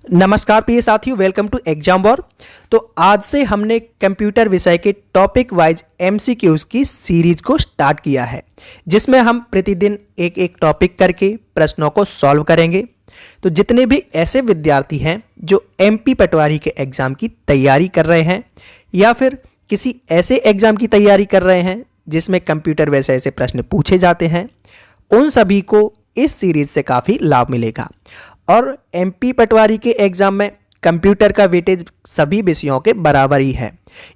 नमस्कार प्रिय साथियों, वेलकम टू एग्जाम वॉर। तो आज से हमने कंप्यूटर विषय के टॉपिक वाइज एमसीक्यूज की सीरीज को स्टार्ट किया है, जिसमें हम प्रतिदिन एक एक टॉपिक करके प्रश्नों को सॉल्व करेंगे। तो जितने भी ऐसे विद्यार्थी हैं जो एमपी पटवारी के एग्जाम की तैयारी कर रहे हैं या फिर किसी ऐसे एग्जाम की तैयारी कर रहे हैं जिसमें कंप्यूटर विषय से प्रश्न पूछे जाते हैं, उन सभी को इस सीरीज से काफ़ी लाभ मिलेगा। और एमपी पटवारी के एग्जाम में कंप्यूटर का वेटेज सभी विषयों के बराबर ही है,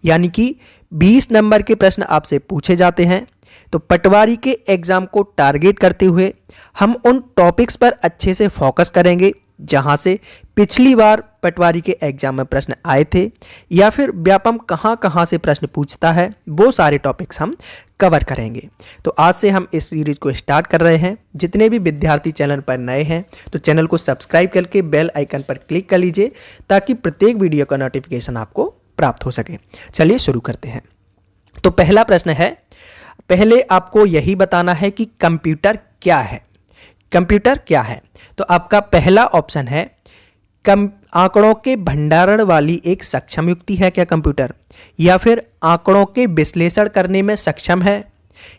यानी कि 20 नंबर के प्रश्न आपसे पूछे जाते हैं। तो पटवारी के एग्जाम को टारगेट करते हुए हम उन टॉपिक्स पर अच्छे से फोकस करेंगे जहां से पिछली बार पटवारी के एग्जाम में प्रश्न आए थे या फिर व्यापम कहां से प्रश्न पूछता है, वो सारे टॉपिक्स हम कवर करेंगे। तो आज से हम इस सीरीज को स्टार्ट कर रहे हैं। जितने भी विद्यार्थी चैनल पर नए हैं तो चैनल को सब्सक्राइब करके बेल आइकन पर क्लिक कर लीजिए ताकि प्रत्येक वीडियो का नोटिफिकेशन आपको प्राप्त हो सके। चलिए शुरू करते हैं। तो पहला प्रश्न है, पहले आपको यही बताना है कि कंप्यूटर क्या है। कंप्यूटर क्या है? तो आपका पहला ऑप्शन है आंकड़ों के भंडारण वाली एक सक्षम युक्ति है क्या कंप्यूटर, या फिर आंकड़ों के विश्लेषण करने में सक्षम है,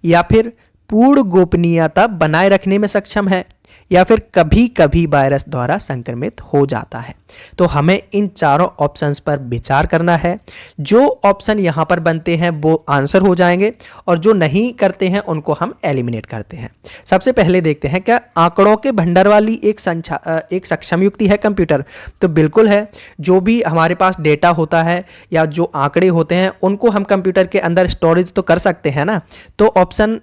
या फिर पूर्ण गोपनीयता बनाए रखने में सक्षम है, या फिर कभी कभी वायरस द्वारा संक्रमित हो जाता है। तो हमें इन चारों ऑप्शंस पर विचार करना है। जो ऑप्शन यहाँ पर बनते हैं वो आंसर हो जाएंगे और जो नहीं करते हैं उनको हम एलिमिनेट करते हैं। सबसे पहले देखते हैं, क्या आंकड़ों के भंडार वाली एक सक्षम युक्ति है कंप्यूटर? तो बिल्कुल है। जो भी हमारे पास डेटा होता है या जो आंकड़े होते हैं उनको हम कंप्यूटर के अंदर स्टोरेज तो कर सकते हैं ना। तो ऑप्शन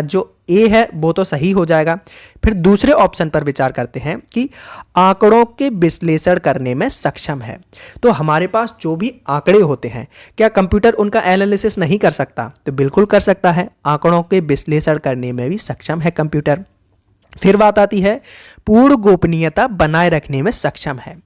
जो ए है वो तो सही हो जाएगा। फिर दूसरे ऑप्शन पर विचार करते हैं कि आंकड़ों के विश्लेषण करने में सक्षम है। तो हमारे पास जो भी आंकड़े होते हैं, क्या कंप्यूटर उनका एनालिसिस नहीं कर सकता? तो बिल्कुल कर सकता है। आंकड़ों के विश्लेषण करने में भी सक्षम है कंप्यूटर। फिर बात आती है पूर्ण गोपनीयता बनाए रखने में सक्षम है।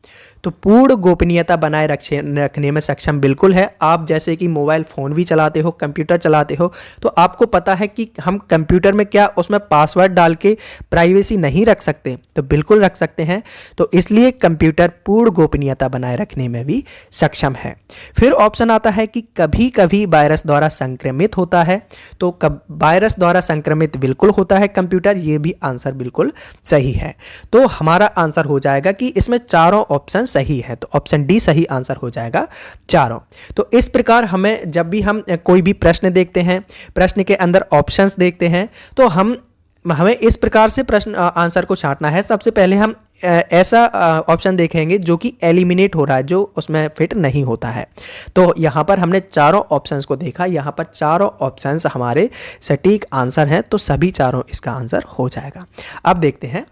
तो पूर्ण गोपनीयता बनाए रखने में सक्षम बिल्कुल है। आप जैसे कि मोबाइल फ़ोन भी चलाते हो, कंप्यूटर चलाते हो, तो आपको पता है कि हम कंप्यूटर में क्या उसमें पासवर्ड डाल के प्राइवेसी नहीं रख सकते? तो बिल्कुल रख सकते हैं। तो इसलिए कंप्यूटर पूर्ण गोपनीयता बनाए रखने में भी सक्षम है। फिर ऑप्शन आता है कि कभी कभी वायरस द्वारा संक्रमित होता है। तो कब वायरस द्वारा संक्रमित बिल्कुल होता है कंप्यूटर, ये भी आंसर बिल्कुल सही है। तो हमारा आंसर हो जाएगा कि इसमें चारों ऑप्शन सही है। तो ऑप्शन डी सही आंसर हो जाएगा चारों। तो इस प्रकार हमें जब भी हम कोई भी प्रश्न देखते हैं, प्रश्न के अंदर ऑप्शंस देखते हैं, तो हमें इस प्रकार से प्रश्न आंसर को छांटना है। सबसे पहले हम ऐसा ऑप्शन देखेंगे जो कि एलिमिनेट हो रहा है, जो उसमें फिट नहीं होता है। तो यहाँ पर हमने चारों ऑप्शंस को देखा, यहाँ पर चारों ऑप्शंस हमारे सटीक आंसर हैं, तो सभी चारों इसका आंसर हो जाएगा। अब देखते हैं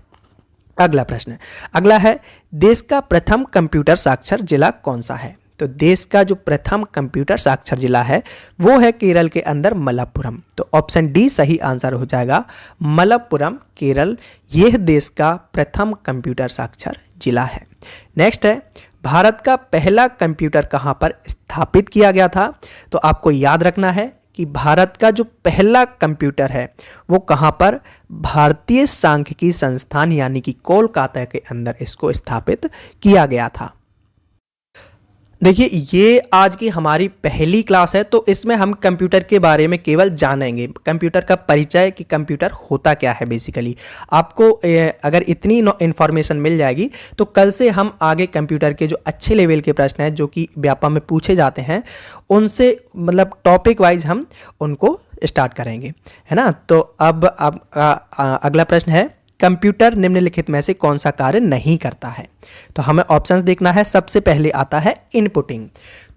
अगला प्रश्न। अगला है, देश का प्रथम कंप्यूटर साक्षर जिला कौन सा है? तो देश का जो प्रथम कंप्यूटर साक्षर जिला है वो है केरल के अंदर मलप्पुरम। तो ऑप्शन डी सही आंसर हो जाएगा, मलप्पुरम केरल, यह देश का प्रथम कंप्यूटर साक्षर जिला है। नेक्स्ट है, भारत का पहला कंप्यूटर कहाँ पर स्थापित किया गया था? तो आपको याद रखना है कि भारत का जो पहला कंप्यूटर है वो कहाँ पर? भारतीय सांख्यिकी संस्थान यानी कि कोलकाता के अंदर इसको स्थापित किया गया था। देखिए, ये आज की हमारी पहली क्लास है, तो इसमें हम कंप्यूटर के बारे में केवल जानेंगे, कंप्यूटर का परिचय कि कंप्यूटर होता क्या है। बेसिकली आपको अगर इतनी इन्फॉर्मेशन मिल जाएगी तो कल से हम आगे कंप्यूटर के जो अच्छे लेवल के प्रश्न हैं जो कि व्यापम में पूछे जाते हैं उनसे मतलब टॉपिक वाइज हम उनको स्टार्ट करेंगे, है ना। तो अब अगला प्रश्न है, कंप्यूटर निम्नलिखित में से कौन सा कार्य नहीं करता है? तो हमें ऑप्शंस देखना है। सबसे पहले आता है इनपुटिंग।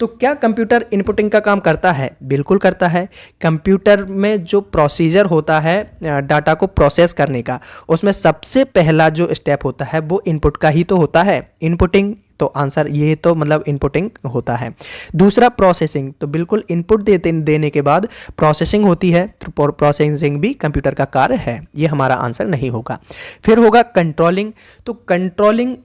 तो क्या कंप्यूटर इनपुटिंग का काम करता है? बिल्कुल करता है। कंप्यूटर में जो प्रोसीजर होता है डाटा को प्रोसेस करने का, उसमें सबसे पहला जो स्टेप होता है वो इनपुट का ही तो होता है, इनपुटिंग। तो आंसर ये तो मतलब इनपुटिंग होता है। दूसरा प्रोसेसिंग, तो बिल्कुल इनपुट देने के बाद प्रोसेसिंग होती है, तो प्रोसेसिंग भी कंप्यूटर का कार्य है, ये हमारा आंसर नहीं होगा। फिर होगा कंट्रोलिंग। तो कंट्रोलिंग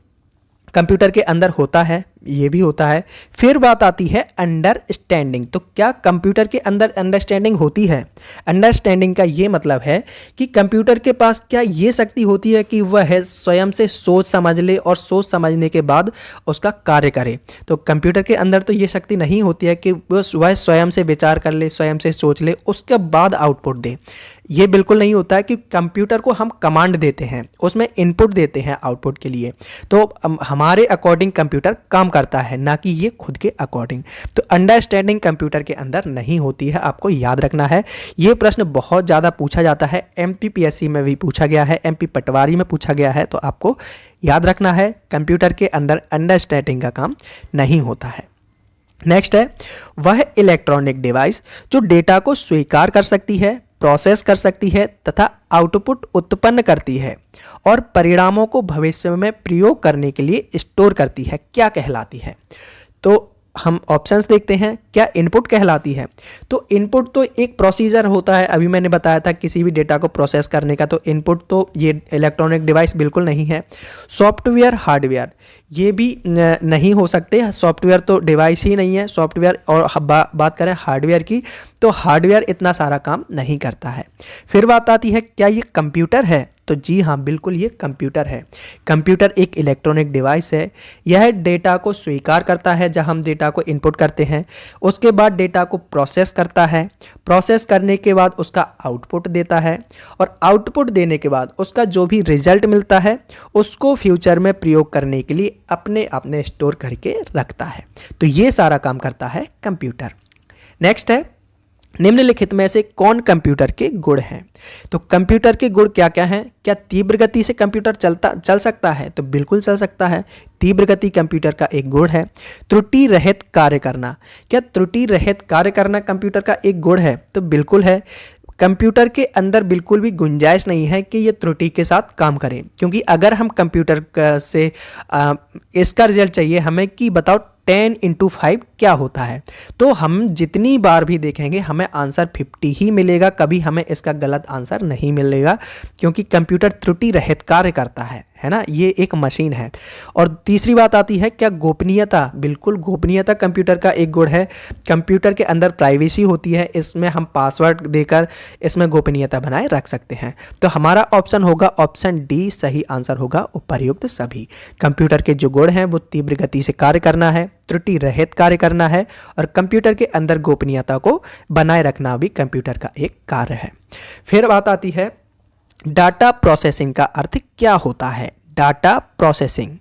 कंप्यूटर के अंदर होता है, ये भी होता है। फिर बात आती है अंडरस्टैंडिंग। तो क्या कंप्यूटर के अंदर अंडरस्टैंडिंग होती है? अंडरस्टैंडिंग का ये मतलब है कि कंप्यूटर के पास क्या ये शक्ति होती है कि वह स्वयं से सोच समझ ले और सोच समझने के बाद उसका कार्य करे? तो कंप्यूटर के अंदर तो ये शक्ति नहीं होती है कि वह स्वयं से विचार कर ले, स्वयं से सोच ले, उसके बाद आउटपुट दे। ये बिल्कुल नहीं होता है कि कंप्यूटर को हम कमांड देते हैं, उसमें इनपुट देते हैं आउटपुट के लिए, तो हमारे अकॉर्डिंग कंप्यूटर काम करता है, ना कि ये खुद के अकॉर्डिंग। तो अंडरस्टैंडिंग कंप्यूटर के अंदर नहीं होती है, आपको याद रखना है। ये प्रश्न बहुत ज़्यादा पूछा जाता है, MPPSC में भी पूछा गया है, MP पटवारी में पूछा गया है, तो आपको याद रखना है कंप्यूटर के अंदर अंडरस्टैंडिंग का काम नहीं होता है। नेक्स्ट है वह इलेक्ट्रॉनिक डिवाइस जो डेटा को स्वीकार कर सकती है, प्रोसेस कर सकती है तथा आउटपुट उत्पन्न करती है और परिणामों को भविष्य में प्रयोग करने के लिए स्टोर करती है, क्या कहलाती है? तो हम ऑप्शंस देखते हैं। क्या इनपुट कहलाती है? तो इनपुट तो एक प्रोसीजर होता है, अभी मैंने बताया था किसी भी डेटा को प्रोसेस करने का, तो इनपुट तो ये इलेक्ट्रॉनिक डिवाइस बिल्कुल नहीं है। सॉफ्टवेयर, हार्डवेयर ये भी नहीं हो सकते, सॉफ्टवेयर तो डिवाइस ही नहीं है। सॉफ्टवेयर और बात करें हार्डवेयर की, तो हार्डवेयर इतना सारा काम नहीं करता है। फिर बात आती है क्या ये कंप्यूटर है? तो जी हाँ, बिल्कुल ये कंप्यूटर है। कंप्यूटर एक इलेक्ट्रॉनिक डिवाइस है। यह डेटा को स्वीकार करता है जब हम डेटा को इनपुट करते हैं, उसके बाद डेटा को प्रोसेस करता है, प्रोसेस करने के बाद उसका आउटपुट देता है और आउटपुट देने के बाद उसका जो भी रिजल्ट मिलता है उसको फ्यूचर में प्रयोग करने के लिए अपने आप में स्टोर करके रखता है। तो ये सारा काम करता है कंप्यूटर। नेक्स्ट है निम्नलिखित में से कौन कंप्यूटर के गुण हैं? तो कंप्यूटर के गुण क्या क्या हैं? क्या तीव्र गति से कंप्यूटर चल सकता है? तो बिल्कुल चल सकता है, तीव्र गति कंप्यूटर का एक गुण है। त्रुटि रहित कार्य करना, क्या त्रुटि रहित कार्य करना कंप्यूटर का एक गुण है? तो बिल्कुल है। कंप्यूटर के अंदर बिल्कुल भी गुंजाइश नहीं है कि ये त्रुटि के साथ काम करें, क्योंकि अगर हम कंप्यूटर से इसका रिजल्ट चाहिए हमें कि बताओ 10 × 5 क्या होता है, तो हम जितनी बार भी देखेंगे हमें आंसर 50 ही मिलेगा, कभी हमें इसका गलत आंसर नहीं मिलेगा, क्योंकि कंप्यूटर त्रुटि रहित कार्य करता है ना, ये एक मशीन है। और तीसरी बात आती है क्या गोपनीयता? बिल्कुल, गोपनीयता कंप्यूटर का एक गुण है। कंप्यूटर के अंदर प्राइवेसी होती है, इसमें हम पासवर्ड देकर इसमें गोपनीयता बनाए रख सकते हैं। तो हमारा ऑप्शन होगा ऑप्शन डी सही आंसर होगा उपर्युक्त सभी। कंप्यूटर के जो गुण हैं वो तीव्र गति से कार्य करना है, त्रुटि रहित कार्य करना है और कंप्यूटर के अंदर गोपनीयता को बनाए रखना भी कंप्यूटर का एक कार्य है। फिर बात आती है डाटा प्रोसेसिंग का अर्थ क्या होता है? डाटा प्रोसेसिंग,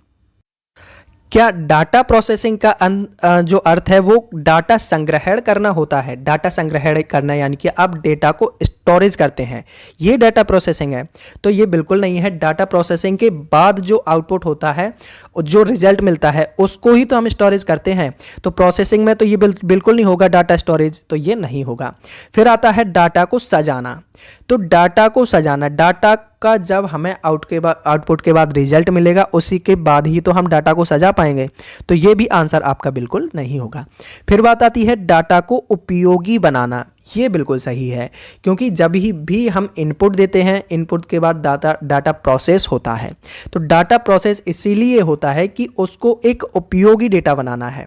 क्या डाटा प्रोसेसिंग का जो अर्थ है वो डाटा संग्रहण करना होता है? डाटा संग्रहण करना यानी कि आप डेटा को स्टोरेज करते हैं, ये डाटा प्रोसेसिंग है? तो ये बिल्कुल नहीं है। डाटा प्रोसेसिंग के बाद जो आउटपुट होता है, जो रिजल्ट मिलता है, उसको ही तो हम स्टोरेज करते हैं। तो प्रोसेसिंग में तो ये बिल्कुल नहीं होगा डाटा स्टोरेज, तो ये नहीं होगा। फिर आता है डाटा को सजाना। तो डाटा को सजाना, डाटा का जब हमें आउटपुट के बाद रिजल्ट मिलेगा उसी के बाद ही तो हम डाटा को सजा पाएंगे, तो ये भी आंसर आपका बिल्कुल नहीं होगा। फिर बात आती है डाटा को उपयोगी बनाना। ये बिल्कुल सही है, क्योंकि जब भी हम इनपुट देते हैं, इनपुट के बाद डाटा प्रोसेस होता है। तो डाटा प्रोसेस इसीलिए होता है कि उसको एक उपयोगी डेटा बनाना है।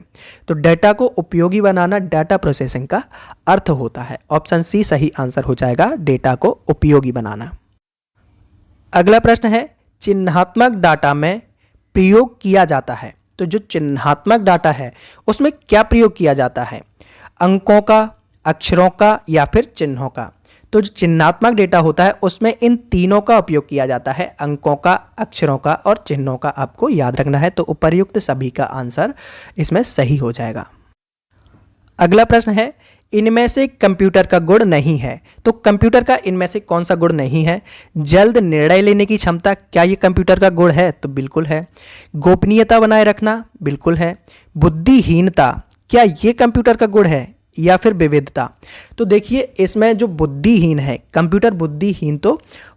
तो डाटा को उपयोगी बनाना डाटा प्रोसेसिंग का अर्थ होता है। ऑप्शन सी सही आंसर हो जाएगा, डेटा को उपयोगी बनाना। अगला प्रश्न है चिन्हात्मक डाटा में प्रयोग किया जाता है। तो जो चिन्हात्मक डाटा है उसमें क्या प्रयोग किया जाता है? अंकों का, अक्षरों का या फिर चिन्हों का? तो जो चिन्हात्मक डेटा होता है उसमें इन तीनों का उपयोग किया जाता है, अंकों का, अक्षरों का और चिन्हों का। आपको याद रखना है, तो उपर्युक्त सभी का आंसर इसमें सही हो जाएगा। अगला प्रश्न है इनमें से कंप्यूटर का गुण नहीं है। तो कंप्यूटर का इनमें से कौन सा गुण नहीं है? जल्द निर्णय लेने की क्षमता, क्या ये कंप्यूटर का गुण है? तो बिल्कुल है। गोपनीयता बनाए रखना, बिल्कुल है। बुद्धिहीनता, क्या ये कंप्यूटर का गुण है? या फिर विविधता? तो देखिए इसमें जो बुद्धिहीन है, कंप्यूटर बुद्धिहीन तो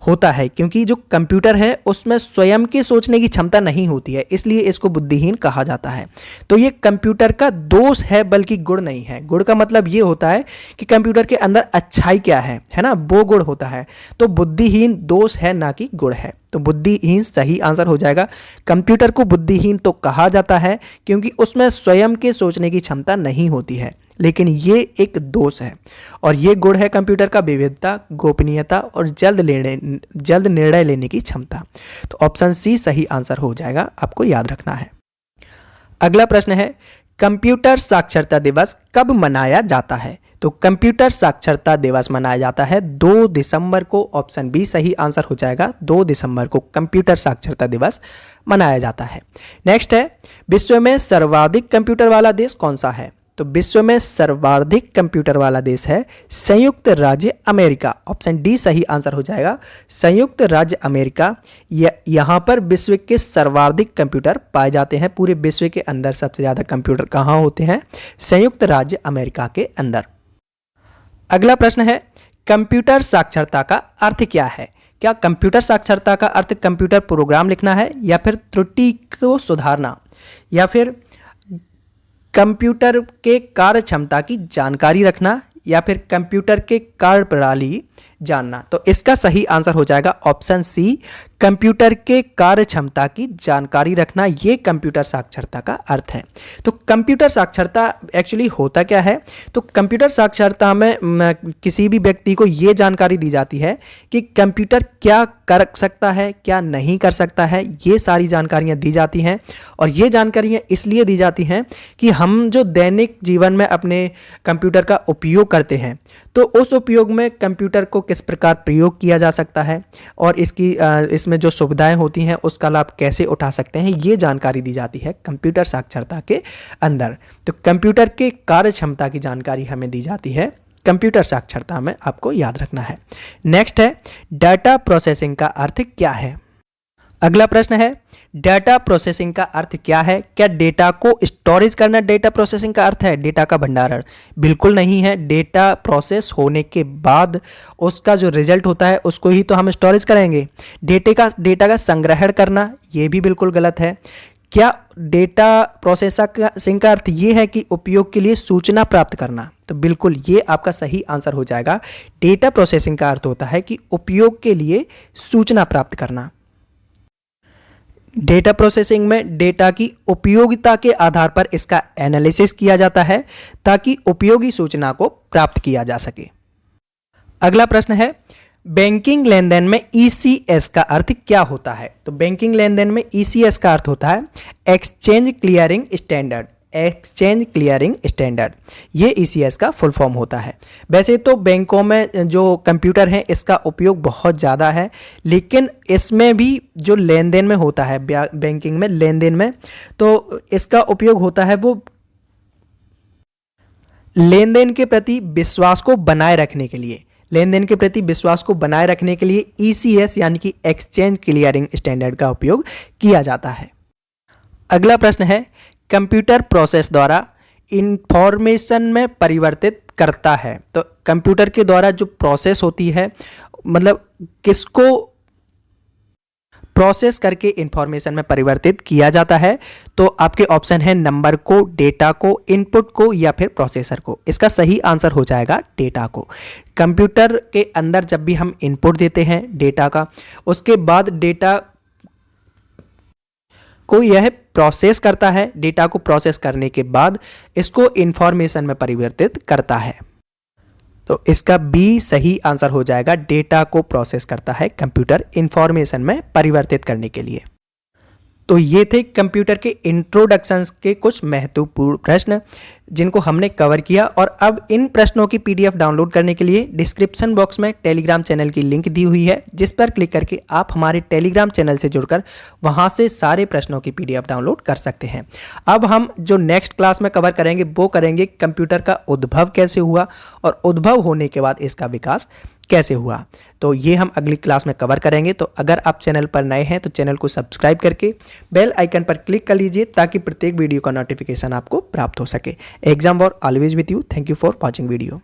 होता है, क्योंकि जो कंप्यूटर है उसमें स्वयं के सोचने की क्षमता नहीं होती है, इसलिए इसको बुद्धिहीन कहा जाता है। तो ये कंप्यूटर का दोष है, बल्कि गुण नहीं है। गुण का मतलब ये होता है कि कंप्यूटर के अंदर अच्छाई क्या है ना, वो गुण होता है। तो बुद्धिहीन दोष है, ना कि गुण है। तो बुद्धिहीन सही आंसर हो जाएगा। कंप्यूटर को बुद्धिहीन तो कहा जाता है क्योंकि उसमें स्वयं के सोचने की क्षमता नहीं होती है, लेकिन ये एक दोष है और ये गुण है कंप्यूटर का विविधता, गोपनीयता और जल्द निर्णय लेने की क्षमता। तो ऑप्शन सी सही आंसर हो जाएगा, आपको याद रखना है। अगला प्रश्न है, कंप्यूटर साक्षरता दिवस कब मनाया जाता है? तो कंप्यूटर साक्षरता दिवस मनाया जाता है 2 दिसंबर को। ऑप्शन बी सही आंसर हो जाएगा, 2 दिसंबर को कंप्यूटर साक्षरता दिवस मनाया जाता है। नेक्स्ट है, विश्व में सर्वाधिक कंप्यूटर वाला देश कौन सा है? तो विश्व में सर्वाधिक कंप्यूटर वाला देश है संयुक्त राज्य अमेरिका। ऑप्शन डी सही आंसर हो जाएगा, संयुक्त राज्य अमेरिका। यहाँ पर विश्व के सर्वाधिक कंप्यूटर पाए जाते हैं। पूरे विश्व के अंदर सबसे ज़्यादा कंप्यूटर कहाँ होते हैं? संयुक्त राज्य अमेरिका के अंदर। अगला प्रश्न है, कंप्यूटर साक्षरता का अर्थ क्या है? क्या कंप्यूटर साक्षरता का अर्थ कंप्यूटर प्रोग्राम लिखना है, या फिर त्रुटि को सुधारना, या फिर कंप्यूटर के कार्य क्षमता की जानकारी रखना, या फिर कंप्यूटर के कार्य प्रणाली जानना? तो इसका सही आंसर हो जाएगा ऑप्शन सी, कंप्यूटर के कार्य क्षमता की जानकारी रखना। ये कंप्यूटर साक्षरता का अर्थ है। तो कंप्यूटर साक्षरता एक्चुअली होता क्या है? तो कंप्यूटर साक्षरता में किसी भी व्यक्ति को ये जानकारी दी जाती है कि कंप्यूटर क्या कर सकता है, क्या नहीं कर सकता है। ये सारी जानकारियाँ दी जाती हैं और ये जानकारियाँ इसलिए दी जाती हैं कि हम जो दैनिक जीवन में अपने कंप्यूटर का उपयोग करते हैं, तो उस उपयोग में कंप्यूटर को किस प्रकार प्रयोग किया जा सकता है और इसमें जो सुविधाएं होती हैं उसका लाभ कैसे उठा सकते हैं, ये जानकारी दी जाती है कंप्यूटर साक्षरता के अंदर। तो कंप्यूटर के कार्य क्षमता की जानकारी हमें दी जाती है कंप्यूटर साक्षरता में, आपको याद रखना है। नेक्स्ट है, डाटा प्रोसेसिंग का अर्थ क्या है? अगला प्रश्न है, डाटा प्रोसेसिंग का अर्थ क्या है? क्या डेटा को स्टोरेज करना डेटा प्रोसेसिंग का अर्थ है? डेटा का भंडारण? बिल्कुल नहीं है। डेटा प्रोसेस होने के बाद उसका जो रिजल्ट होता है उसको ही तो हम स्टोरेज करेंगे। डेटा का संग्रहण करना, ये भी बिल्कुल गलत है। क्या डेटा प्रोसेसिंग का अर्थ ये है कि उपयोग के लिए सूचना प्राप्त करना? तो बिल्कुल ये आपका सही आंसर हो जाएगा। डेटा प्रोसेसिंग का अर्थ होता है कि उपयोग के लिए सूचना प्राप्त करना। डेटा प्रोसेसिंग में डेटा की उपयोगिता के आधार पर इसका एनालिसिस किया जाता है ताकि उपयोगी सूचना को प्राप्त किया जा सके। अगला प्रश्न है, बैंकिंग लेन देन में ECS का अर्थ क्या होता है? तो बैंकिंग लेन देन में ECS का अर्थ होता है exchange clearing standard. Exchange clearing standard, ये ECS का फुल फॉर्म होता है। वैसे तो बैंकों में जो कंप्यूटर है इसका उपयोग बहुत ज़्यादा है, लेकिन इसमें भी जो लेन देन में होता है, बैंकिंग में लेन देन में, तो इसका उपयोग होता है वो लेन देन के प्रति विश्वास को बनाए रखने के लिए। लेन देन के प्रति विश्वास को बनाए रखने के लिए ECS यानी कि एक्सचेंज क्लियरिंग स्टैंडर्ड का उपयोग किया जाता है। अगला प्रश्न है, कंप्यूटर प्रोसेस द्वारा इंफॉर्मेशन में परिवर्तित करता है। तो कंप्यूटर के द्वारा जो प्रोसेस होती है, मतलब किसको प्रोसेस करके इंफॉर्मेशन में परिवर्तित किया जाता है? तो आपके ऑप्शन है नंबर को, डेटा को, इनपुट को या फिर प्रोसेसर को। इसका सही आंसर हो जाएगा डेटा को। कंप्यूटर के अंदर जब भी हम इनपुट देते हैं डेटा का, उसके बाद डेटा को यह प्रोसेस करता है। डेटा को प्रोसेस करने के बाद इसको इंफॉर्मेशन में परिवर्तित करता है। तो इसका बी सही आंसर हो जाएगा, डेटा को प्रोसेस करता है कंप्यूटर इंफॉर्मेशन में परिवर्तित करने के लिए। तो ये थे कंप्यूटर के इंट्रोडक्शंस के कुछ महत्वपूर्ण प्रश्न जिनको हमने कवर किया। और अब इन प्रश्नों की PDF डाउनलोड करने के लिए डिस्क्रिप्शन बॉक्स में टेलीग्राम चैनल की लिंक दी हुई है, जिस पर क्लिक करके आप हमारे टेलीग्राम चैनल से जुड़कर वहां से सारे प्रश्नों की PDF डाउनलोड कर सकते हैं। अब हम जो नेक्स्ट क्लास में कवर करेंगे वो करेंगे कंप्यूटर का उद्भव कैसे हुआ और उद्भव होने के बाद इसका विकास कैसे हुआ। तो ये हम अगली क्लास में कवर करेंगे। तो अगर आप चैनल पर नए हैं तो चैनल को सब्सक्राइब करके बेल आइकन पर क्लिक कर लीजिए ताकि प्रत्येक वीडियो का नोटिफिकेशन आपको प्राप्त हो सके। Exam war always with you. Thank you for watching video.